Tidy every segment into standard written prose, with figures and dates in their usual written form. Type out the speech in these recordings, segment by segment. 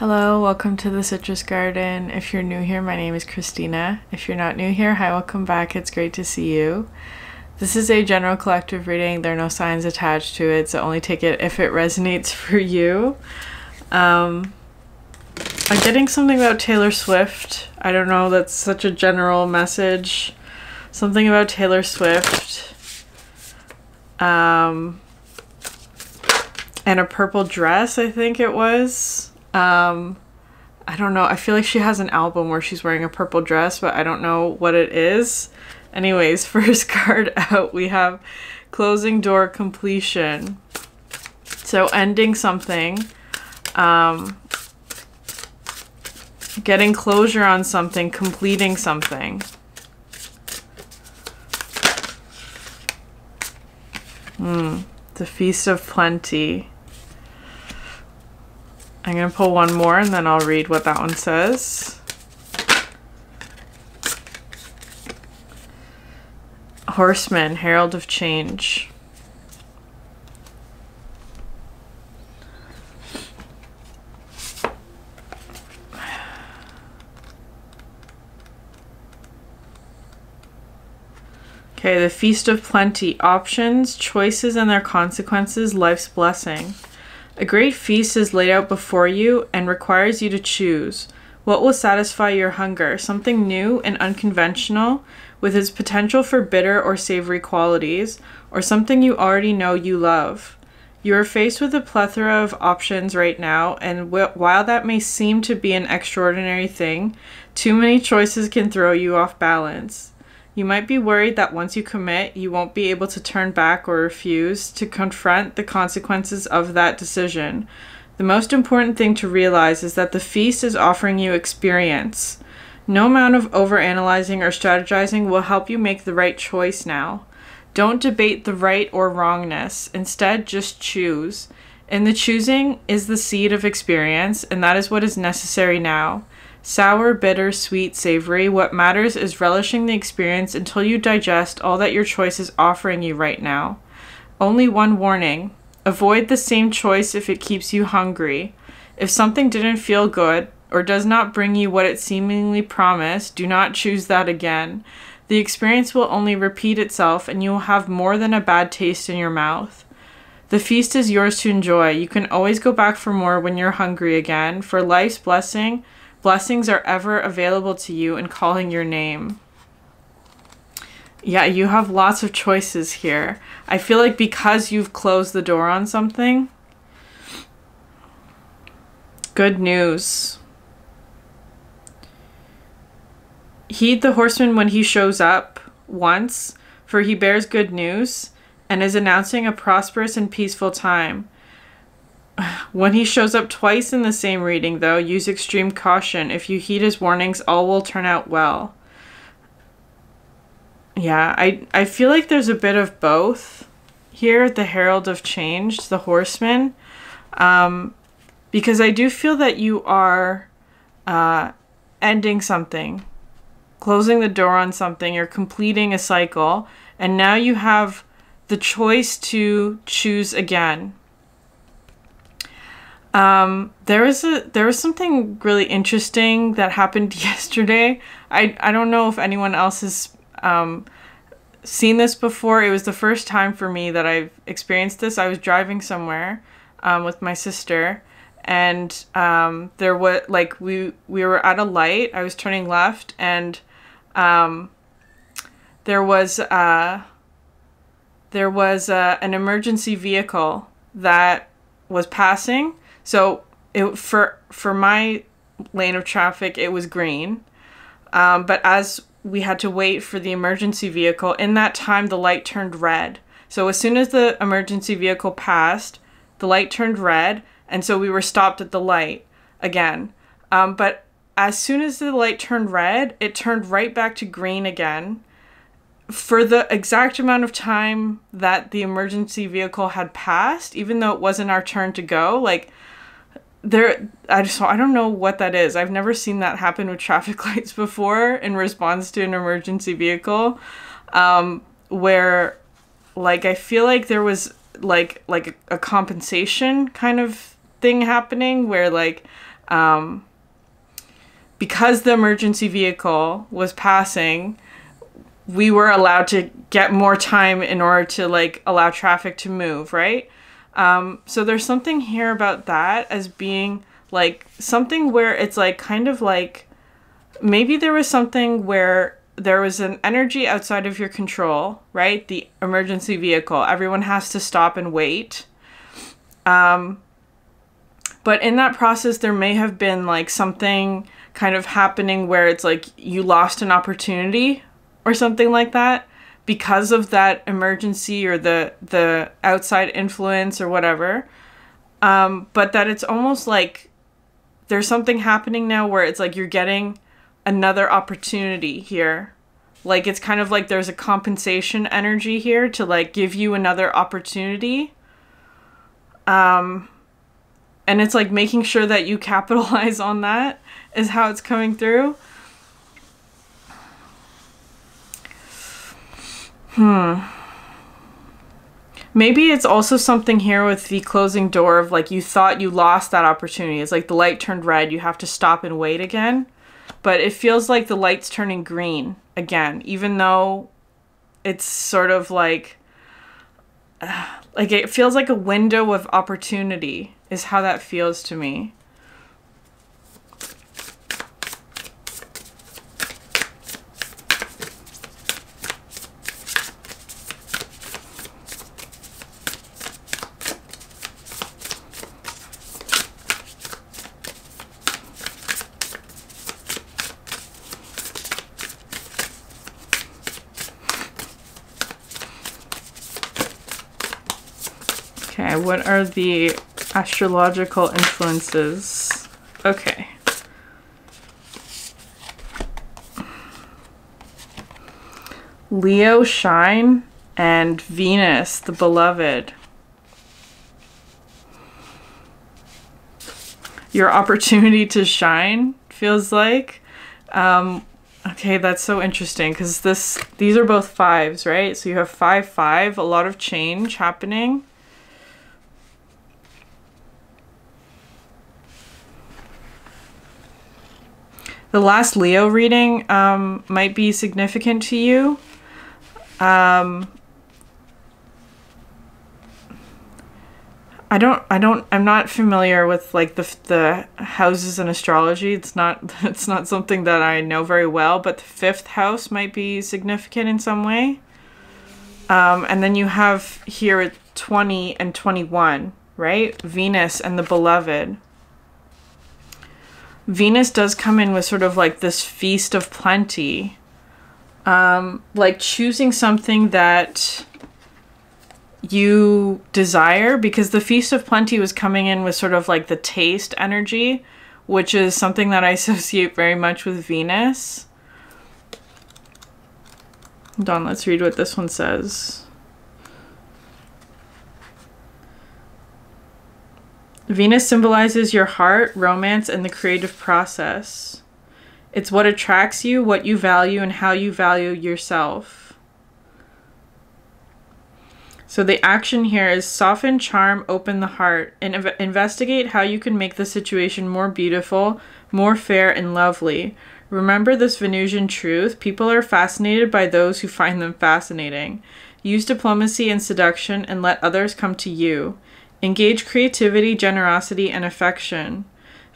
Hello, welcome to the Citrus Garden. If you're new here, my name is Christina. If you're not new here, hi, welcome back. It's great to see you. This is a general collective reading. There are no signs attached to it, so only take it if it resonates for you. I'm getting something about Taylor Swift. I don't know, that's such a general message. Something about Taylor Swift. And a purple dress, I think it was. I don't know. I feel like she has an album where she's wearing a purple dress, but I don't know what it is. Anyways, first card out, we have closing door completion. So ending something, getting closure on something, completing something. The Feast of Plenty. I'm going to pull one more and then I'll read what that one says. Horseman, Herald of Change. Okay, the Feast of Plenty. Options, choices and their consequences, life's blessing. A great feast is laid out before you and requires you to choose. What will satisfy your hunger? Something new and unconventional with its potential for bitter or savory qualities, or something you already know you love. You are faced with a plethora of options right now, and while that may seem to be an extraordinary thing, too many choices can throw you off balance. You might be worried that once you commit, you won't be able to turn back or refuse to confront the consequences of that decision. The most important thing to realize is that the feast is offering you experience. No amount of overanalyzing or strategizing will help you make the right choice now. Don't debate the right or wrongness. Instead, just choose. In the choosing is the seed of experience, and that is what is necessary now. Sour, bitter, sweet, savory, what matters is relishing the experience until you digest all that your choice is offering you right now. Only one warning. Avoid the same choice if it keeps you hungry. If something didn't feel good or does not bring you what it seemingly promised, do not choose that again. The experience will only repeat itself and you will have more than a bad taste in your mouth. The feast is yours to enjoy. You can always go back for more when you're hungry again. For life's blessings are ever available to you and calling your name. Yeah, you have lots of choices here. I feel like because you've closed the door on something. Good news. Heed the horseman when he shows up once, for he bears good news and is announcing a prosperous and peaceful time. When he shows up twice in the same reading, though, use extreme caution. If you heed his warnings, all will turn out well. Yeah, I feel like there's a bit of both here. The Herald of Change, the Horseman. Because I do feel that you are ending something. Closing the door on something. You're completing a cycle. And now you have the choice to choose again. There was something really interesting that happened yesterday. I don't know if anyone else has seen this before. It was the first time for me that I've experienced this. I was driving somewhere with my sister, and there was like we were at a light. I was turning left, and there was an emergency vehicle that was passing. So for my lane of traffic, it was green. But as we had to wait for the emergency vehicle, in that time, the light turned red. So as soon as the emergency vehicle passed, the light turned red. And so we were stopped at the light again. But as soon as the light turned red, it turned right back to green again. For the exact amount of time that the emergency vehicle had passed, even though it wasn't our turn to go, like, I don't know what that is. I've never seen that happen with traffic lights before in response to an emergency vehicle, where like I feel like there was like a compensation kind of thing happening where like Because the emergency vehicle was passing, we were allowed to get more time in order to like allow traffic to move, right? So there's something here about that as being like something where it's like kind of like maybe there was something where there was an energy outside of your control, right? The emergency vehicle. Everyone has to stop and wait. But in that process, there may have been like something kind of happening where it's like you lost an opportunity or something like that because of that emergency or the outside influence or whatever. But that it's almost like there's something happening now where it's like you're getting another opportunity here. Like it's kind of like there's a compensation energy here to like give you another opportunity. And it's like making sure that you capitalize on that is how it's coming through. Maybe it's also something here with the closing door of like you thought you lost that opportunity. It's like the light turned red, you have to stop and wait again. But it feels like the light's turning green again, even though it's sort of like it feels like a window of opportunity is how that feels to me. Okay, what are the astrological influences? Okay. Leo, shine, and Venus, the beloved. Your opportunity to shine, feels like. Okay, that's so interesting because these are both fives, right? So you have 5-5, a lot of change happening. The last Leo reading might be significant to you. I'm not familiar with like the houses in astrology. It's not something that I know very well, but the 5th house might be significant in some way. And then you have here 20 and 21, right? Venus and the beloved. Venus does come in with sort of like this feast of plenty. Like choosing something that you desire, because the feast of plenty was coming in with sort of like the taste energy, which is something that I associate very much with Venus. Hold on, let's read what this one says. Venus symbolizes your heart, romance, and the creative process. It's what attracts you, what you value, and how you value yourself. So the action here is soften, charm, open the heart, and investigate how you can make the situation more beautiful, more fair, and lovely. Remember this Venusian truth: people are fascinated by those who find them fascinating. Use diplomacy and seduction and let others come to you. Engage creativity, generosity, and affection.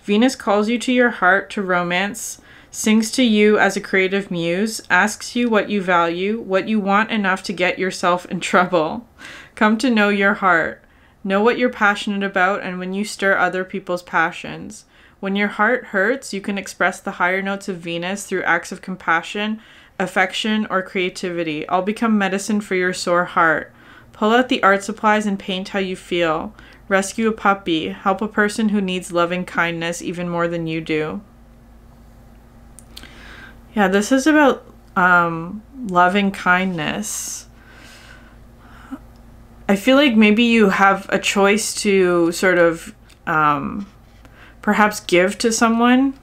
Venus calls you to your heart, to romance, sings to you as a creative muse, asks you what you value, what you want enough to get yourself in trouble. Come to know your heart. Know what you're passionate about and when you stir other people's passions. When your heart hurts, you can express the higher notes of Venus through acts of compassion, affection, or creativity. All become medicine for your sore heart. Pull out the art supplies and paint how you feel. Rescue a puppy. Help a person who needs loving kindness even more than you do. Yeah, this is about loving kindness. I feel like maybe you have a choice to sort of perhaps give to someone.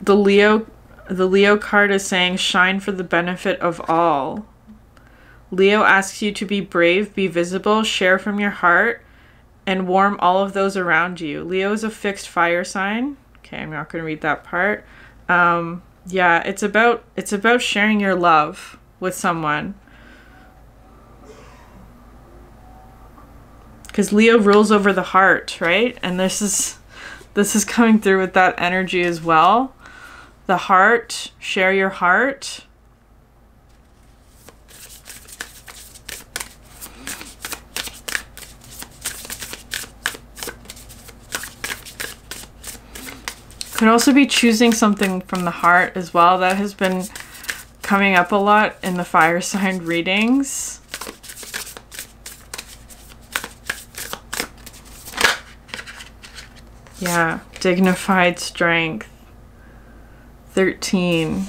The Leo card is saying shine for the benefit of all. Leo asks you to be brave, be visible, share from your heart, and warm all of those around you. Leo is a fixed fire sign. Okay, I'm not going to read that part. Yeah, it's about sharing your love with someone. Because Leo rules over the heart, right? And this is coming through with that energy as well. The heart, share your heart. Could also be choosing something from the heart as well. That has been coming up a lot in the fire sign readings. Yeah, dignified strength. 13.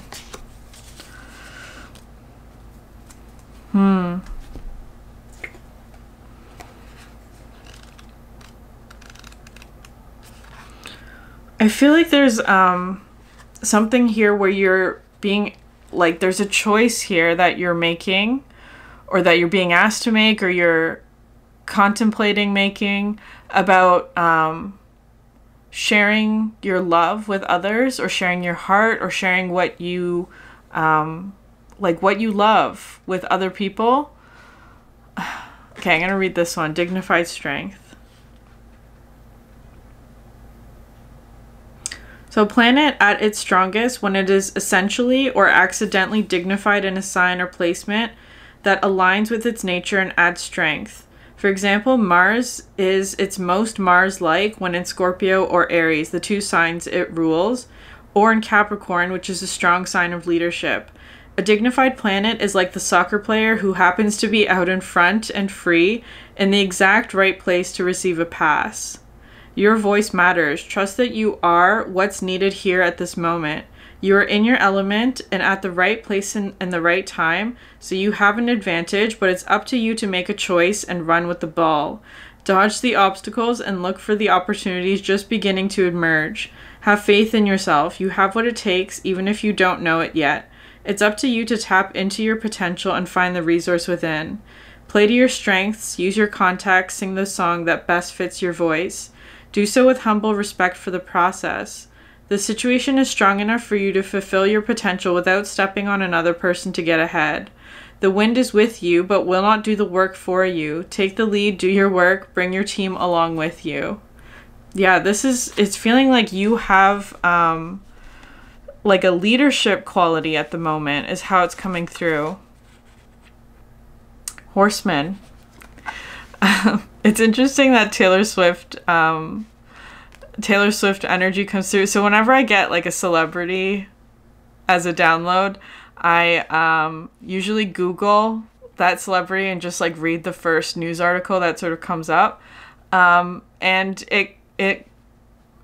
I feel like there's something here where you're being, like, there's a choice here that you're making, or that you're being asked to make, or you're contemplating making, about sharing your love with others, or sharing your heart, or sharing what you like what you love with other people. Okay, I'm gonna read this one. Dignified strength. So planet at its strongest when it is essentially or accidentally dignified in a sign or placement that aligns with its nature and adds strength. For example, Mars is its most Mars-like when in Scorpio or Aries, the two signs it rules, or in Capricorn, which is a strong sign of leadership. A dignified planet is like the soccer player who happens to be out in front and free in the exact right place to receive a pass. Your voice matters. Trust that you are what's needed here at this moment. You are in your element and at the right place and the right time, so you have an advantage, but it's up to you to make a choice and run with the ball. Dodge the obstacles and look for the opportunities just beginning to emerge. Have faith in yourself. You have what it takes, even if you don't know it yet. It's up to you to tap into your potential and find the resource within. Play to your strengths, use your contacts, sing the song that best fits your voice. Do so with humble respect for the process. The situation is strong enough for you to fulfill your potential without stepping on another person to get ahead. The wind is with you, but will not do the work for you. Take the lead, do your work, bring your team along with you. Yeah, it's feeling like you have like a leadership quality at the moment is how it's coming through. Horseman. It's interesting that Taylor Swift energy comes through. So whenever I get like a celebrity as a download, I usually Google that celebrity and just like read the first news article that sort of comes up. And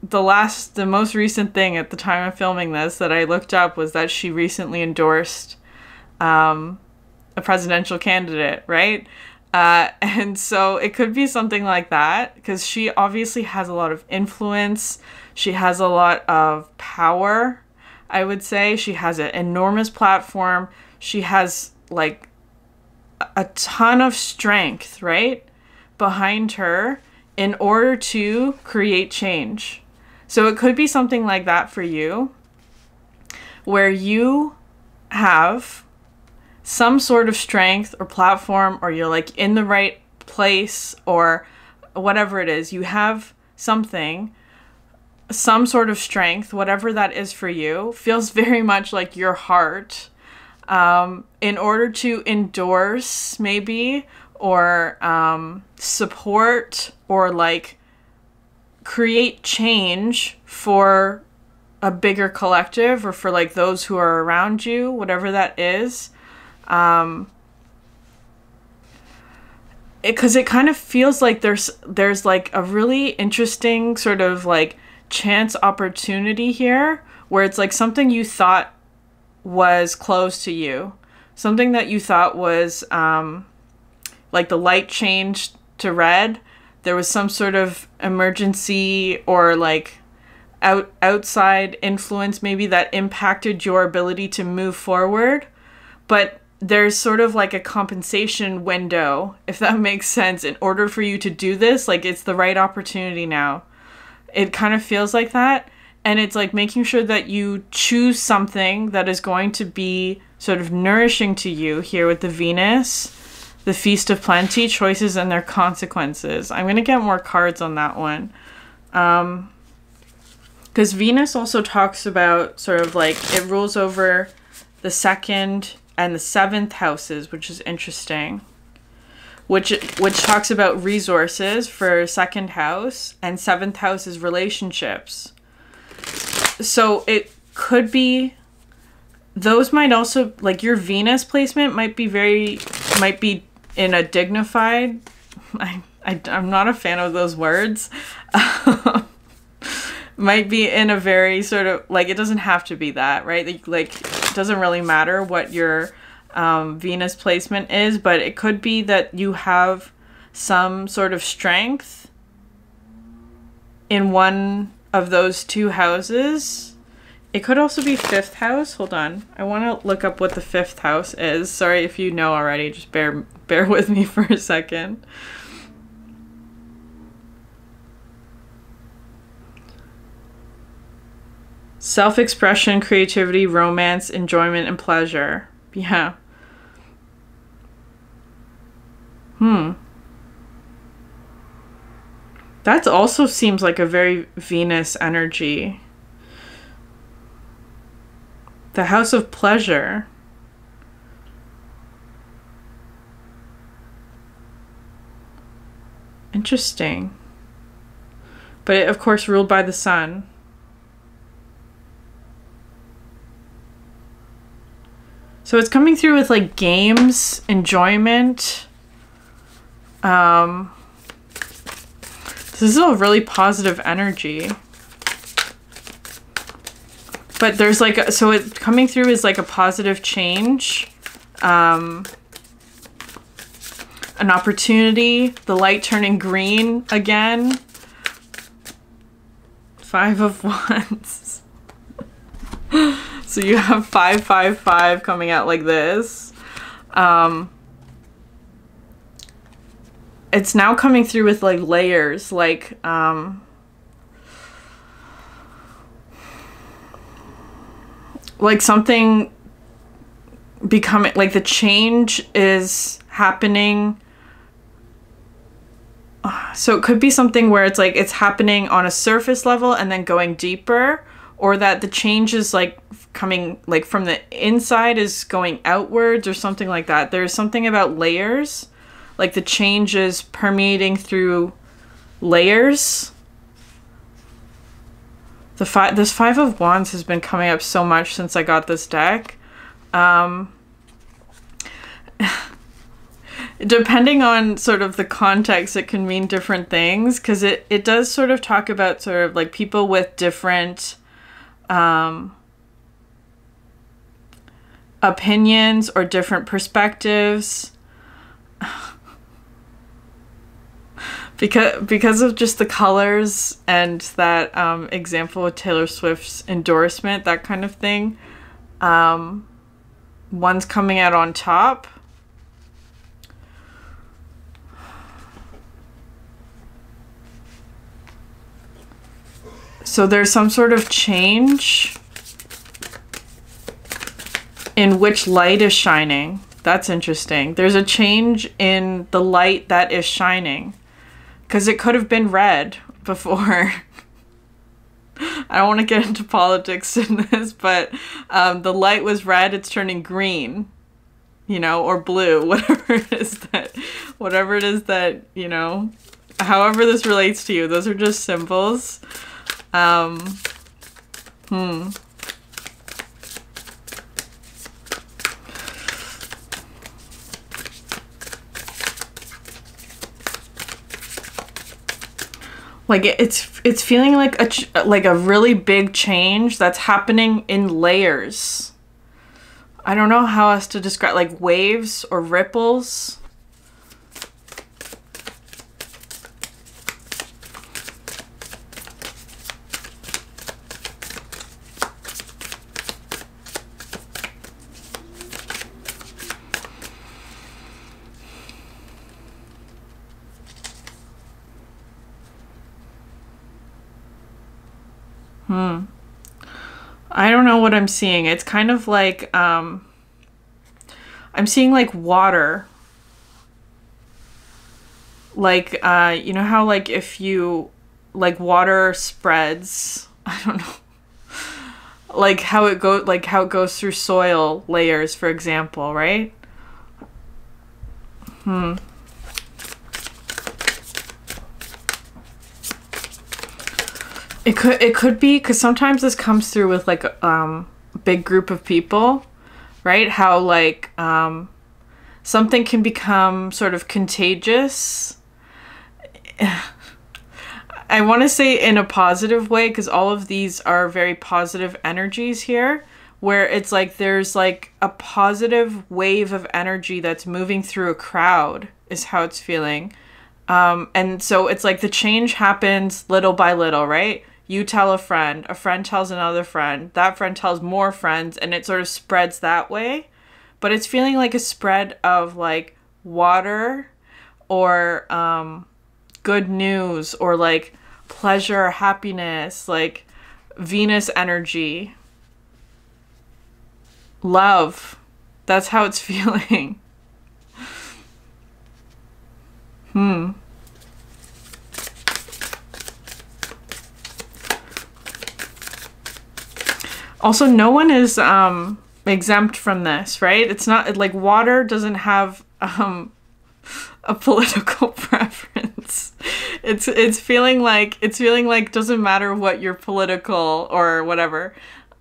the most recent thing at the time of filming this that I looked up was that she recently endorsed a presidential candidate, right? And so it could be something like that, because she obviously has a lot of influence. She has a lot of power, I would say. She has an enormous platform. She has like a ton of strength, right, behind her in order to create change. So it could be something like that for you, where you have some sort of strength or platform, or you're like in the right place, or whatever it is. You have something, some sort of strength, whatever that is for you. Feels very much like your heart, in order to endorse maybe, or support, or like create change for a bigger collective, or for like those who are around you, whatever that is. Because it kind of feels like there's like a really interesting sort of like chance opportunity here, where it's like something you thought was close to you, something that you thought was like the light changed to red. There was some sort of emergency or like outside influence maybe that impacted your ability to move forward, but there's sort of like a compensation window, if that makes sense, in order for you to do this. Like, it's the right opportunity now. It kind of feels like that. And it's like making sure that you choose something that is going to be sort of nourishing to you here with the Venus, the Feast of Plenty, choices and their consequences. I'm going to get more cards on that one. Because Venus also talks about sort of like it rules over the 2nd and the 7th houses, which is interesting. Which talks about resources for 2nd house, and 7th house is relationships. So it could be, those might also, like your Venus placement might be in a dignified, I'm not a fan of those words, might be in a very sort of, like, it doesn't have to be that, right? Like it doesn't really matter what your Venus placement is, but it could be that you have some sort of strength in one of those 2 houses. It could also be 5th house. Hold on. I want to look up what the 5th house is. Sorry if you know already. Just bear with me for a second. Self-expression, creativity, romance, enjoyment, and pleasure. Yeah. That also seems like a very Venus energy. The house of pleasure. Interesting. But it, of course, ruled by the sun. So it's coming through with like games, enjoyment. This is a really positive energy. But there's like, so it coming through is like a positive change. An opportunity, the light turning green again. 5 of Wands. So you have 555 coming out like this. It's now coming through with like layers, like something becoming, like the change is happening. So it could be something where it's like it's happening on a surface level and then going deeper, or that the change is like coming like from the inside is going outwards or something like that. There's something about layers, like the change is permeating through layers. This 5 of Wands has been coming up so much since I got this deck. Depending on sort of the context, it can mean different things, because it does sort of talk about sort of like people with different opinions or different perspectives. Because of just the colors and that example with Taylor Swift's endorsement, that kind of thing. One's coming out on top. So there's some sort of change in which light is shining. That's interesting. There's a change in the light that is shining. Because it could have been red before. I don't want to get into politics in this, but the light was red, it's turning green, you know, or blue, whatever it is that, you know, however this relates to you. Those are just symbols. Like it's feeling like a really big change that's happening in layers. I don't know how else to describe, like waves or ripples. I don't know what I'm seeing. It's kind of like, I'm seeing like water. Like, you know how like if you, like water spreads, I don't know. Like how it goes through soil layers, for example, right? It could be, because sometimes this comes through with like a big group of people, right? How like something can become sort of contagious. I want to say in a positive way, because all of these are very positive energies here, where it's like there's like a positive wave of energy that's moving through a crowd is how it's feeling. And so it's like the change happens little by little, right? You tell a friend tells another friend, that friend tells more friends, and it sort of spreads that way. But it's feeling like a spread of like water or good news or like pleasure, happiness, like Venus energy, love. That's how it's feeling. Also, no one is exempt from this, right? It's not like water doesn't have a political preference. It's feeling like doesn't matter what your political or whatever,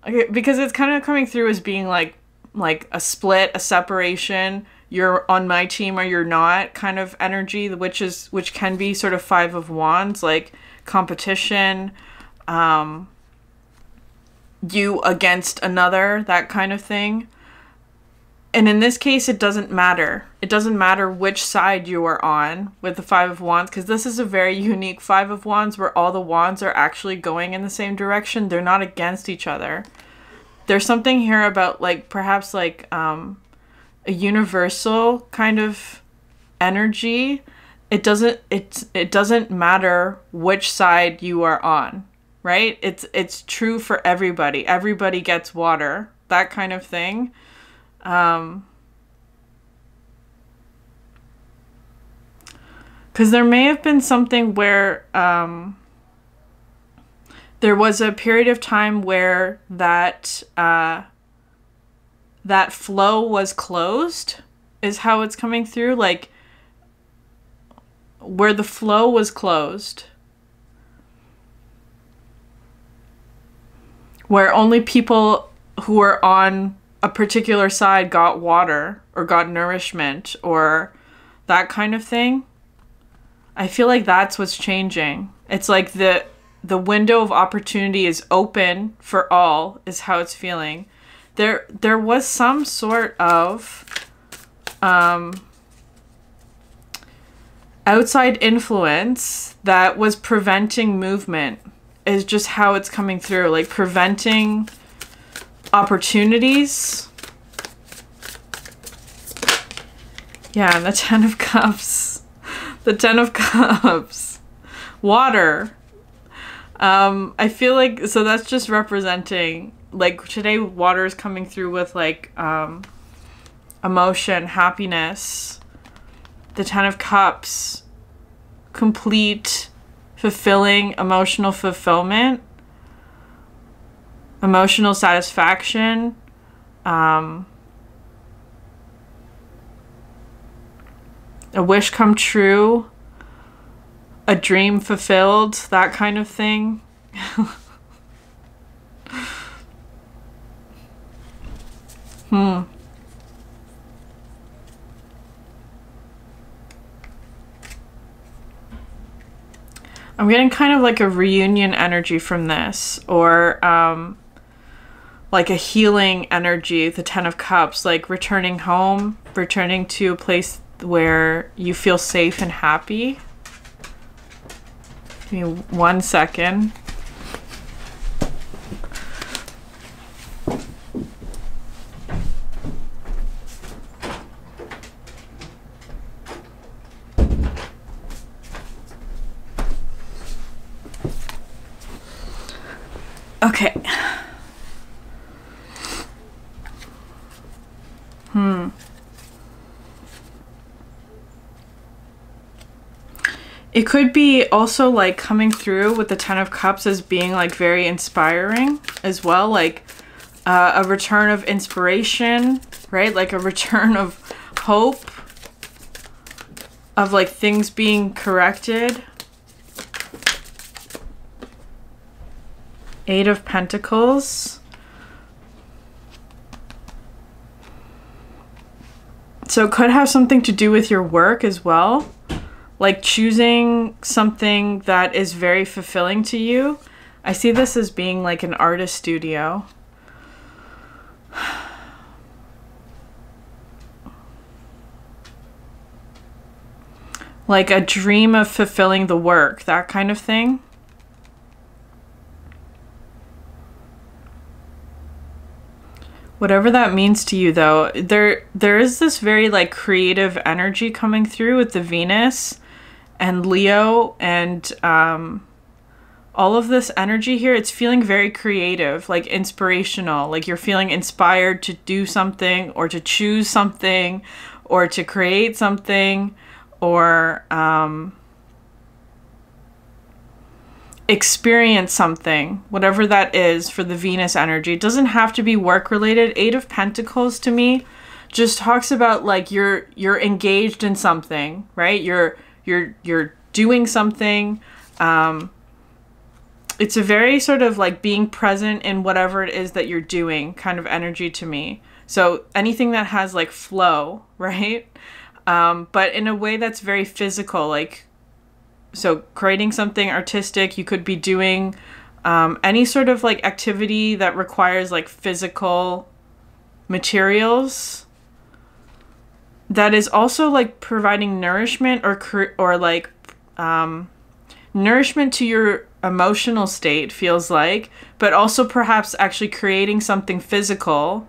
okay, because it's kind of coming through as being like a split, a separation. You're on my team or you're not kind of energy, which can be sort of Five of Wands, like competition, you against another, that kind of thing. And in this case, it doesn't matter. It doesn't matter which side you are on with the Five of Wands, because this is a very unique Five of Wands where all the wands are actually going in the same direction. They're not against each other. There's something here about like perhaps like a universal kind of energy. It doesn't matter which side you are on, right? It's true for everybody. Everybody gets water, that kind of thing. Because there may have been something where there was a period of time where that flow was closed, is how it's coming through. Like where the flow was closed, where only people who were on a particular side got water or got nourishment or that kind of thing. I feel like that's what's changing. It's like the window of opportunity is open for all, is how it's feeling. There was some sort of outside influence that was preventing movement, is just how it's coming through, like preventing opportunities. Yeah, and the Ten of Cups. The Ten of Cups. Water. I feel like, so that's just representing, like today water is coming through with like emotion, happiness. The Ten of Cups. Complete, fulfilling, emotional fulfillment. Emotional satisfaction. A wish come true. A dream fulfilled. That kind of thing. I'm getting kind of like a reunion energy from this, or like a healing energy, the Ten of Cups, like returning home, returning to a place where you feel safe and happy. Give me 1 second. Okay. It could be also like coming through with the Ten of Cups as being like very inspiring as well. Like a return of inspiration, right? Like a return of hope, of like things being corrected. Eight of Pentacles. So it could have something to do with your work as well. Like choosing something that is very fulfilling to you. I see this as being like an artist studio. Like a dream of fulfilling the work, that kind of thing. Whatever that means to you though, there is this very like creative energy coming through with the Venus and Leo and all of this energy here. It's feeling very creative, like inspirational, like you're feeling inspired to do something or to choose something or to create something or experience something, whatever that is for the Venus energy. It doesn't have to be work related. Eight of Pentacles to me just talks about like you're engaged in something, right? You're doing something. It's a very sort of like being present in whatever it is that you're doing kind of energy to me. So anything that has like flow, right? But in a way that's very physical, like, so creating something artistic, you could be doing any sort of like activity that requires like physical materials that is also like providing nourishment or like nourishment to your emotional state, feels like, but also perhaps actually creating something physical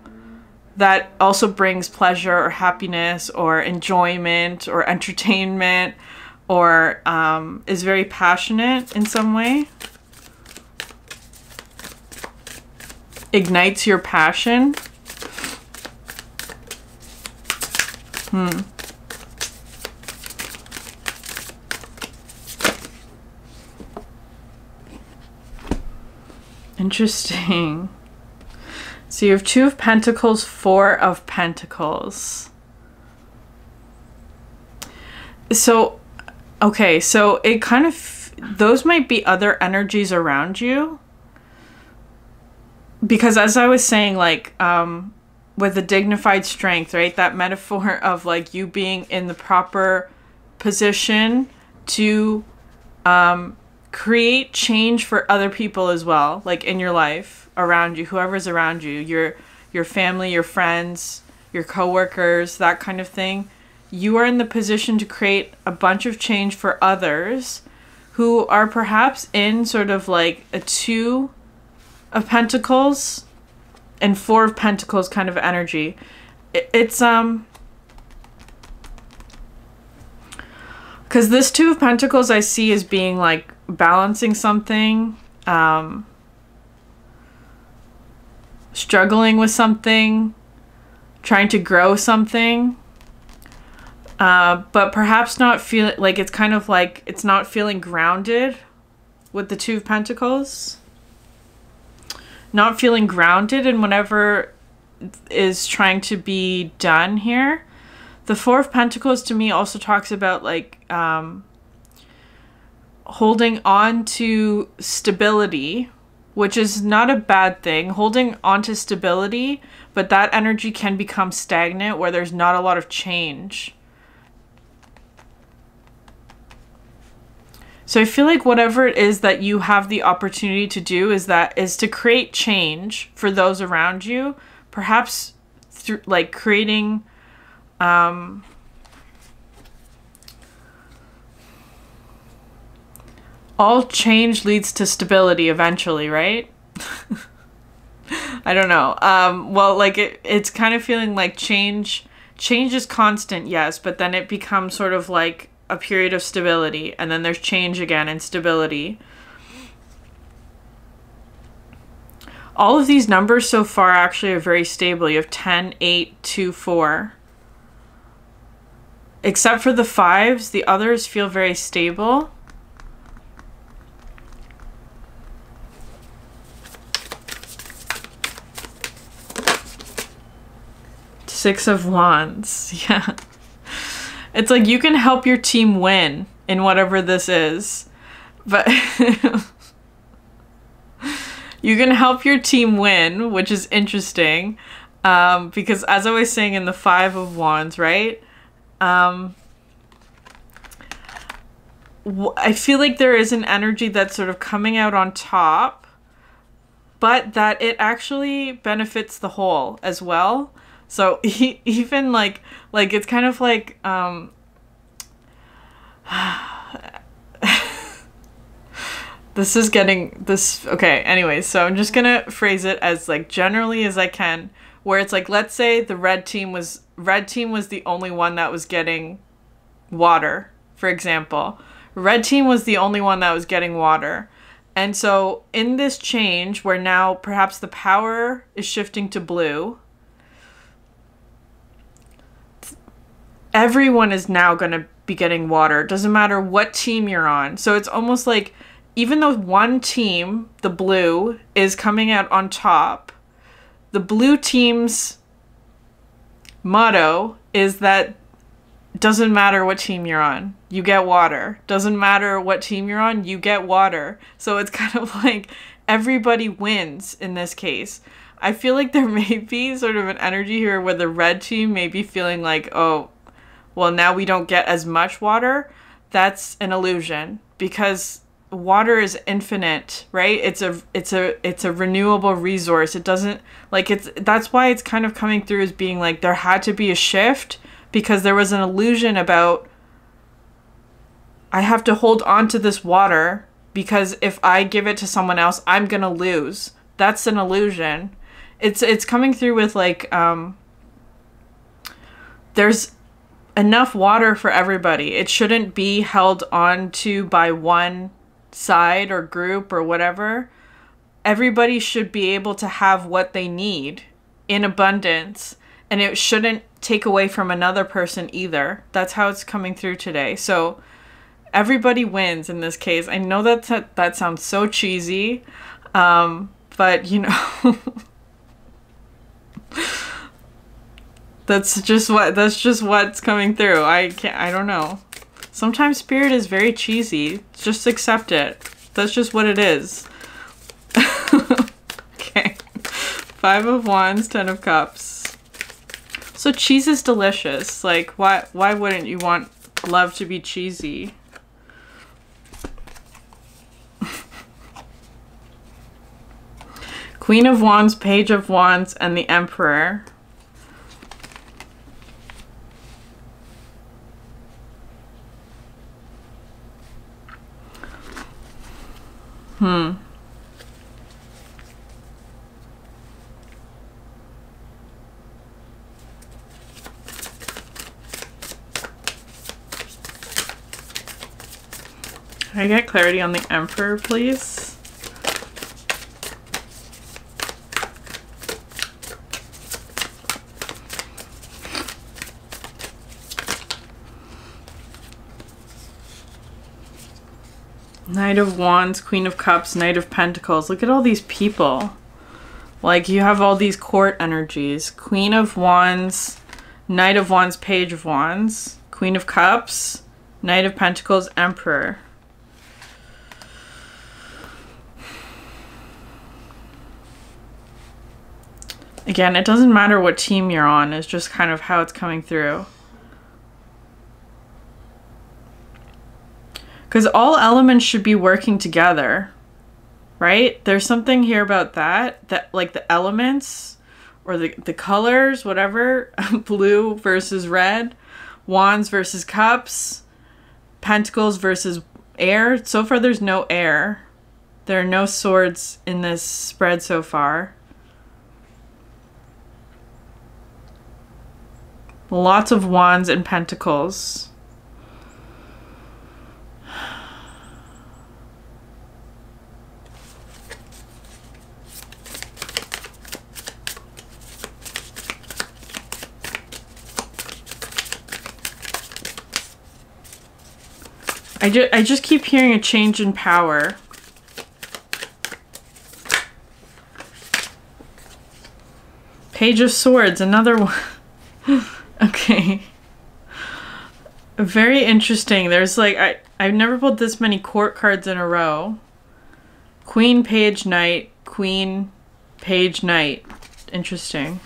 that also brings pleasure or happiness or enjoyment or entertainment or is very passionate in some way. Ignites your passion. Interesting. So you have Two of Pentacles, Four of Pentacles. So, okay, so it kind of, those might be other energies around you. Because as I was saying, like, with the dignified strength, right? That metaphor of like you being in the proper position to create change for other people as well, like in your life, around you, whoever's around you, your family, your friends, your coworkers, that kind of thing. You are in the position to create a bunch of change for others who are perhaps in sort of like a Two of Pentacles and Four of Pentacles kind of energy. It's because this Two of Pentacles I see as being like balancing something, struggling with something, trying to grow something, but perhaps not feel like it's kind of like it's not feeling grounded with the Two of Pentacles. Not feeling grounded in whatever is trying to be done here. The Four of Pentacles to me also talks about like holding on to stability, which is not a bad thing. Holding on to stability, but that energy can become stagnant where there's not a lot of change. So I feel like whatever it is that you have the opportunity to do is to create change for those around you, perhaps through like creating all change leads to stability eventually, right? I don't know. Well, like it's kind of feeling like change is constant, yes, but then it becomes sort of like a period of stability, and then there's change again and stability. All of these numbers so far actually are very stable. You have 10, 8, 2, 4. Except for the 5s, the others feel very stable. Six of Wands. Yeah. It's like you can help your team win in whatever this is. But you can help your team win, which is interesting. Because as I was saying in the 5 of Wands, right? I feel like there is an energy that's sort of coming out on top, but that it actually benefits the whole as well. So even like it's kind of like this is getting this. Okay, anyways, so I'm just gonna phrase it as like generally as I can, where it's like, let's say the red team was the only one that was getting water, for example. Red team was the only one that was getting water. And so in this change where now perhaps the power is shifting to blue, everyone is now going to be getting water. It doesn't matter what team you're on. So it's almost like even though one team, the blue, is coming out on top, the blue team's motto is that it doesn't matter what team you're on, you get water. Doesn't matter what team you're on, you get water. So it's kind of like everybody wins in this case. I feel like there may be sort of an energy here where the red team may be feeling like, oh, well, now we don't get as much water. That's an illusion because water is infinite, right? It's a renewable resource. It doesn't like that's why it's kind of coming through as being like there had to be a shift because there was an illusion about I have to hold on to this water because if I give it to someone else, I'm going to lose. That's an illusion. It's coming through with like there's enough water for everybody. It shouldn't be held on to by one side or group or whatever. Everybody should be able to have what they need in abundance, and it shouldn't take away from another person either. That's how it's coming through today. So everybody wins in this case. I know that sounds so cheesy, but you know that's just what's coming through. I don't know. Sometimes spirit is very cheesy. Just accept it. That's just what it is. Okay. 5 of Wands, 10 of Cups. So cheese is delicious. Like why wouldn't you want love to be cheesy? Queen of Wands, Page of Wands, and the Emperor. Can I get clarity on the Emperor, please? Knight of Wands, Queen of Cups, Knight of Pentacles. Look at all these people. Like, you have all these court energies. Queen of Wands, Knight of Wands, Page of Wands, Queen of Cups, Knight of Pentacles, Emperor. Again, it doesn't matter what team you're on. It's just kind of how it's coming through. Because all elements should be working together, right? There's something here about that like the elements or the colors, whatever, blue versus red, wands versus cups, pentacles versus air. So far, there's no air. There are no swords in this spread so far. Lots of wands and pentacles. I just keep hearing a change in power. Page of Swords, another one. Okay. Very interesting. There's like, I've never pulled this many court cards in a row. Queen, Page, Knight. Queen, Page, Knight. Interesting.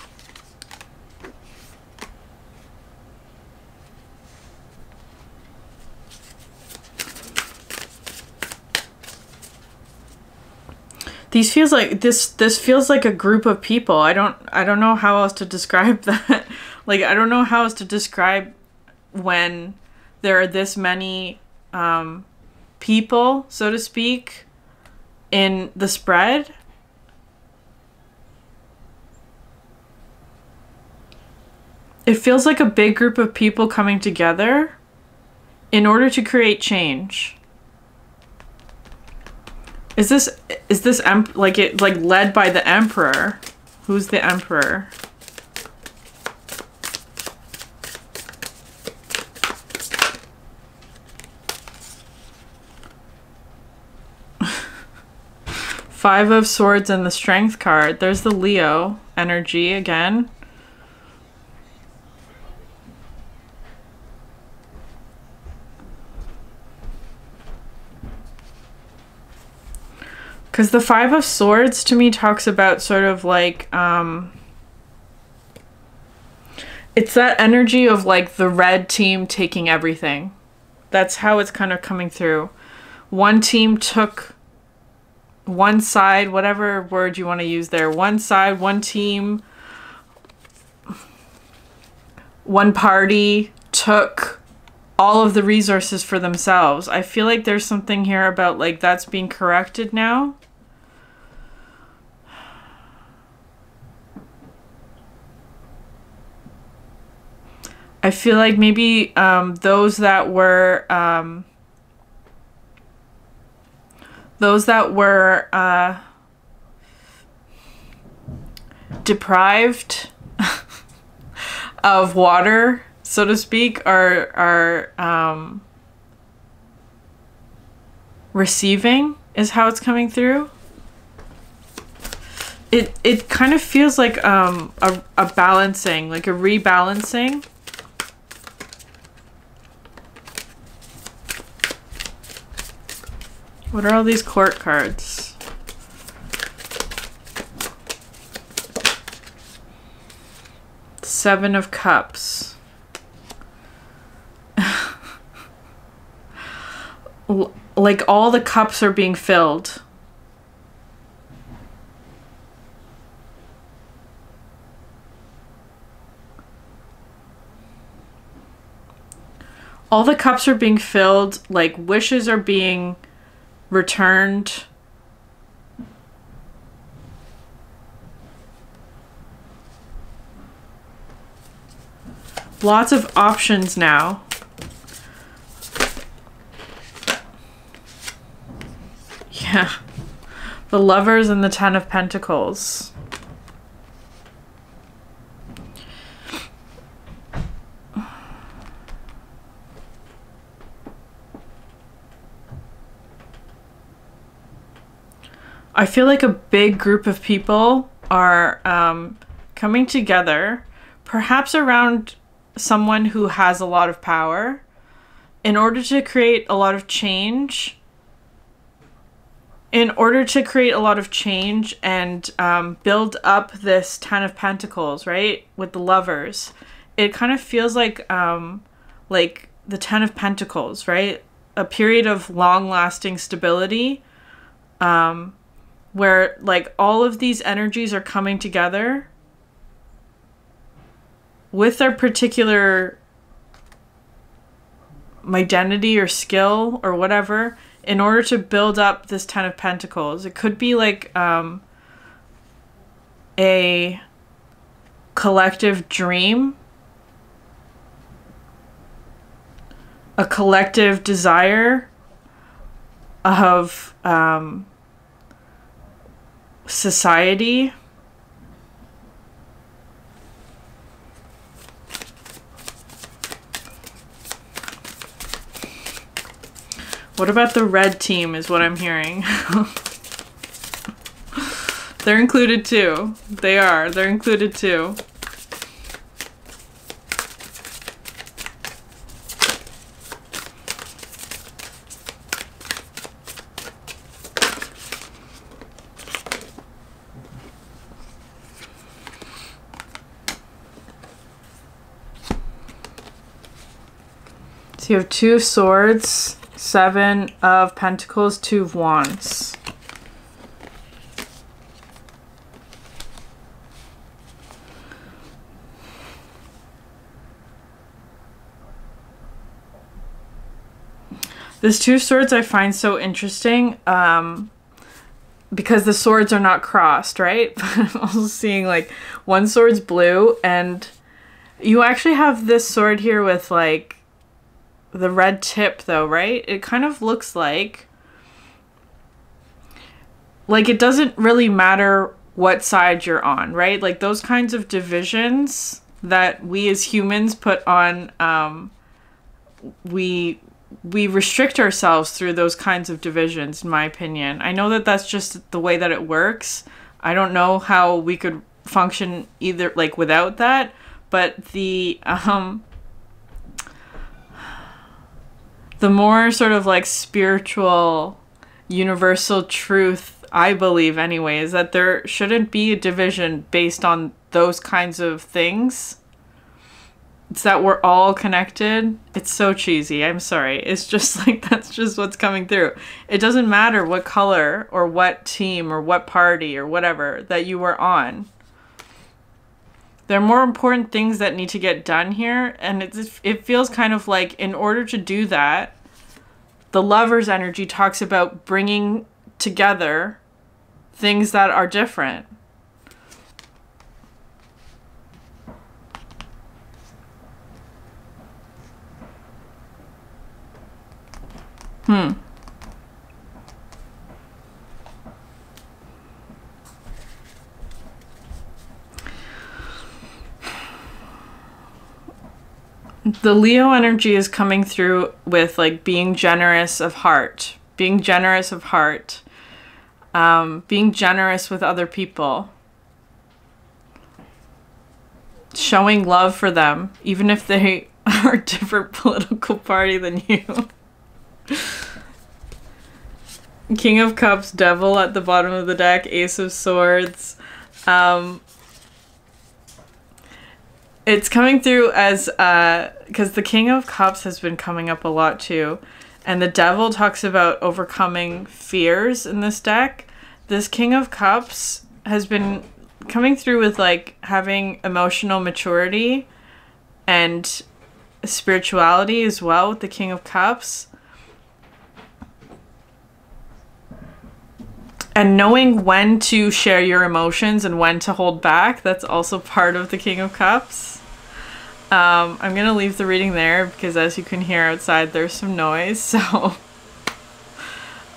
These feels like this feels like a group of people. I don't know how else to describe that. Like, I don't know how else to describe when there are this many people, so to speak, in the spread. It feels like a big group of people coming together in order to create change. Is this like led by the Emperor? Who's the Emperor? Five of Swords and the Strength card. There's the Leo energy again. Because the Five of Swords to me talks about sort of like, it's that energy of like the red team taking everything. That's how it's kind of coming through. One team took one side, whatever word you want to use there. One side, one team, one party took all of the resources for themselves. I feel like there's something here about like that's being corrected now. I feel like maybe those that were deprived of water, so to speak, are receiving is how it's coming through. It kind of feels like a balancing, like a rebalancing. What are all these court cards? Seven of Cups. Like all the cups are being filled. All the cups are being filled, like wishes are being returned. Lots of options now. Yeah. The Lovers and the Ten of Pentacles. I feel like a big group of people are coming together, perhaps around someone who has a lot of power, in order to create a lot of change. In order to create a lot of change and build up this Ten of Pentacles, right? With the Lovers. It kind of feels like the Ten of Pentacles, right? A period of long-lasting stability. Where like all of these energies are coming together with their particular identity or skill or whatever in order to build up this Ten of Pentacles. It could be like a collective dream, a collective desire of society. What about the red team is what I'm hearing. They're included too. They are. They're included too. So you have 2 swords, 7 of pentacles, 2 of wands. This 2 swords I find so interesting because the swords are not crossed, right? But I'm also seeing like one sword's blue, and you actually have this sword here with like the red tip though, right? It kind of looks like it doesn't really matter what side you're on, right? Like those kinds of divisions that we as humans put on, we restrict ourselves through those kinds of divisions, in my opinion. I know that that's just the way that it works. I don't know how we could function either like without that, but the more sort of like spiritual, universal truth, I believe anyway, is that there shouldn't be a division based on those kinds of things. It's that we're all connected. It's so cheesy. I'm sorry. It's just like, that's just what's coming through. It doesn't matter what color or what team or what party or whatever that you were on. There are more important things that need to get done here. And it feels kind of like in order to do that, the Lover's energy talks about bringing together things that are different. The Leo energy is coming through with like being generous of heart, being generous of heart, being generous with other people, showing love for them, even if they are a different political party than you. King of Cups, Devil at the bottom of the deck, Ace of Swords. It's coming through as, because the King of Cups has been coming up a lot too. And the Devil talks about overcoming fears in this deck. This King of Cups has been coming through with like having emotional maturity and spirituality as well with the King of Cups. And knowing when to share your emotions and when to hold back, that's also part of the King of Cups. I'm going to leave the reading there because as you can hear outside, there's some noise. So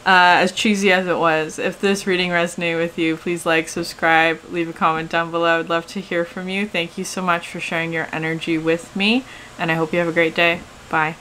as cheesy as it was, if this reading resonated with you, please like, subscribe, leave a comment down below. I'd love to hear from you. Thank you so much for sharing your energy with me, and I hope you have a great day. Bye.